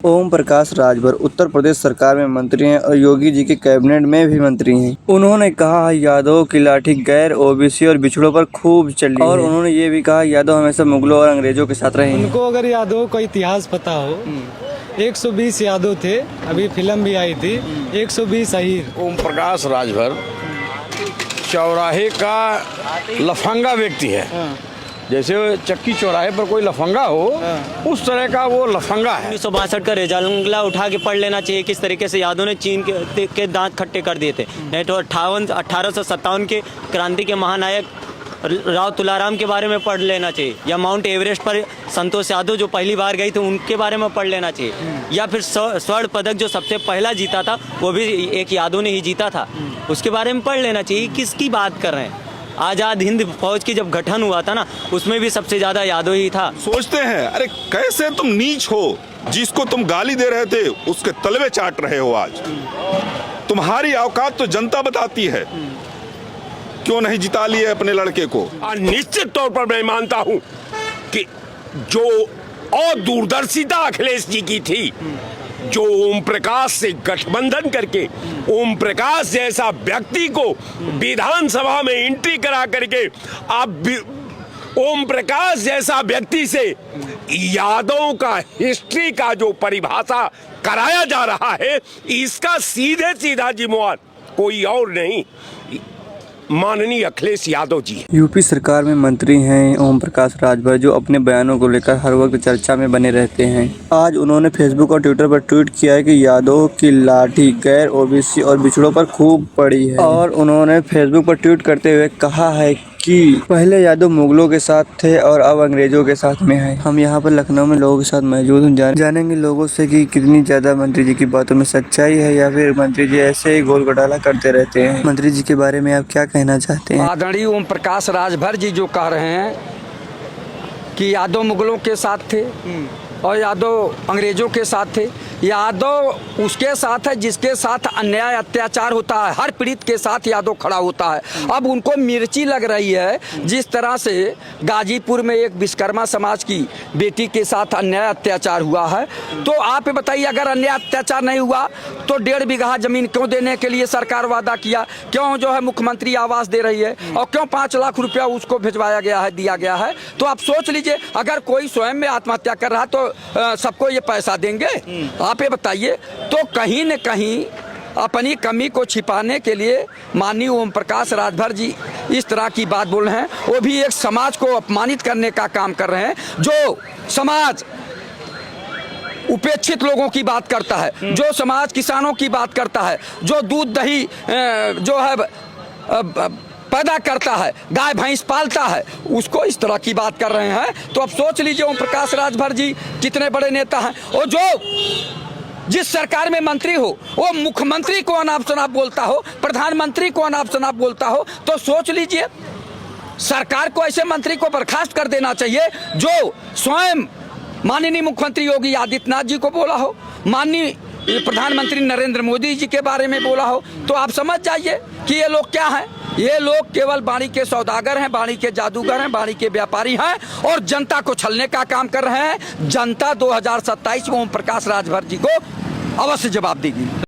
ओम प्रकाश राजभर उत्तर प्रदेश सरकार में मंत्री हैं और योगी जी के कैबिनेट में भी मंत्री हैं। उन्होंने कहा यादव की लाठी गैर ओबीसी और बिछड़ों पर खूब चली और उन्होंने ये भी कहा यादव हमेशा मुगलों और अंग्रेजों के साथ रहे हैं। उनको अगर यादव का इतिहास पता हो, 120 यादव थे, अभी फिल्म भी आई थी 120 अहीर। ओम प्रकाश राजभर चौराहे का लफंगा व्यक्ति है। जैसे चक्की चौराहे पर कोई लफंगा हो, उस तरह का वो लफंगा है। 1962 का रेजांगला उठा के पढ़ लेना चाहिए किस तरीके से यादव ने चीन के दांत खट्टे कर दिए थे। नहीं तो 1857 के क्रांति के महानायक राव तुलाराम के बारे में पढ़ लेना चाहिए, या माउंट एवरेस्ट पर संतोष यादव जो पहली बार गई थी उनके बारे में पढ़ लेना चाहिए, या फिर स्वर्ण पदक जो सबसे पहला जीता था वो भी एक यादव ने ही जीता था, उसके बारे में पढ़ लेना चाहिए। किसकी बात कर रहे हैं? आजाद हिंद फौज की जब गठन हुआ था ना, उसमें भी सबसे ज्यादा यादव ही था। सोचते हैं अरे कैसे तुम नीच हो, जिसको तुम गाली दे रहे थे उसके तलवे चाट रहे हो। आज तुम्हारी औकात तो जनता बताती है। क्यों नहीं जिता लिए अपने लड़के को? निश्चित तौर पर मैं मानता हूं कि जो और दूरदर्शिता अखिलेश जी की थी, जो ओम प्रकाश से गठबंधन करके ओम प्रकाश जैसा व्यक्ति को विधानसभा में एंट्री करा करके आप ओम प्रकाश जैसा व्यक्ति से यादव का हिस्ट्री का जो परिभाषा कराया जा रहा है, इसका सीधे सीधा जिम्मेवार कोई और नहीं, माननीय अखिलेश यादव जी। यूपी सरकार में मंत्री हैं ओम प्रकाश राजभर, जो अपने बयानों को लेकर हर वक्त चर्चा में बने रहते हैं। आज उन्होंने फेसबुक और ट्विटर पर ट्वीट किया है कि यादव की लाठी गैर ओबीसी और बिछड़ों पर खूब पड़ी है। और उन्होंने फेसबुक पर ट्वीट करते हुए कहा है कि पहले यादव मुगलों के साथ थे और अब अंग्रेजों के साथ में है। हम यहाँ पर लखनऊ में लोगों के साथ मौजूद हैं, जानेंगे लोगों से कि कितनी ज्यादा मंत्री जी की बातों में सच्चाई है या फिर मंत्री जी ऐसे ही गोल घोटाला करते रहते हैं। मंत्री जी के बारे में आप क्या कहना चाहते हैं? आदरणीय ओम प्रकाश राजभर जी जो कह रहे हैं कि यादव मुगलों के साथ थे और यादव अंग्रेजों के साथ थे, यादव उसके साथ है जिसके साथ अन्याय अत्याचार होता है। हर पीड़ित के साथ यादव खड़ा होता है। अब उनको मिर्ची लग रही है जिस तरह से गाजीपुर में एक विश्वकर्मा समाज की बेटी के साथ अन्याय अत्याचार हुआ है। तो आप बताइए, अगर अन्याय अत्याचार नहीं हुआ तो 1.5 बीघा जमीन क्यों देने के लिए सरकार वादा किया? क्यों जो है मुख्यमंत्री आवास दे रही है और क्यों 5 लाख रुपया उसको भिजवाया गया है, दिया गया है? तो आप सोच लीजिए, अगर कोई स्वयं में आत्महत्या कर रहा है तो सबको ये पैसा देंगे? आप ये बताइए। तो कहीं न कहीं अपनी कमी को छिपाने के लिए माननीय ओम प्रकाश राजभर जी इस तरह की बात बोल रहे हैं। वो भी एक समाज को अपमानित करने का काम कर रहे हैं। जो समाज उपेक्षित लोगों की बात करता है, जो समाज किसानों की बात करता है, जो दूध दही जो है पैदा करता है, गाय भैंस पालता है, उसको इस तरह की बात कर रहे हैं। तो अब सोच लीजिए ओम प्रकाश राजभर जी कितने बड़े नेता हैं। और जो जिस सरकार में मंत्री हो वो मुख्यमंत्री को अनाप शनाप बोलता हो, प्रधानमंत्री को अनाप शनाप बोलता हो, तो सोच लीजिए सरकार को ऐसे मंत्री को बर्खास्त कर देना चाहिए जो स्वयं माननीय मुख्यमंत्री योगी आदित्यनाथ जी को बोला हो, माननीय प्रधानमंत्री नरेंद्र मोदी जी के बारे में बोला हो। तो आप समझ जाइए कि ये लोग क्या हैं। ये लोग केवल वाणी के सौदागर हैं, वाणी के जादूगर हैं, वाणी के व्यापारी हैं और जनता को छलने का काम कर रहे हैं। जनता 2027 में ओम प्रकाश राजभर जी को अवश्य जवाब देगी।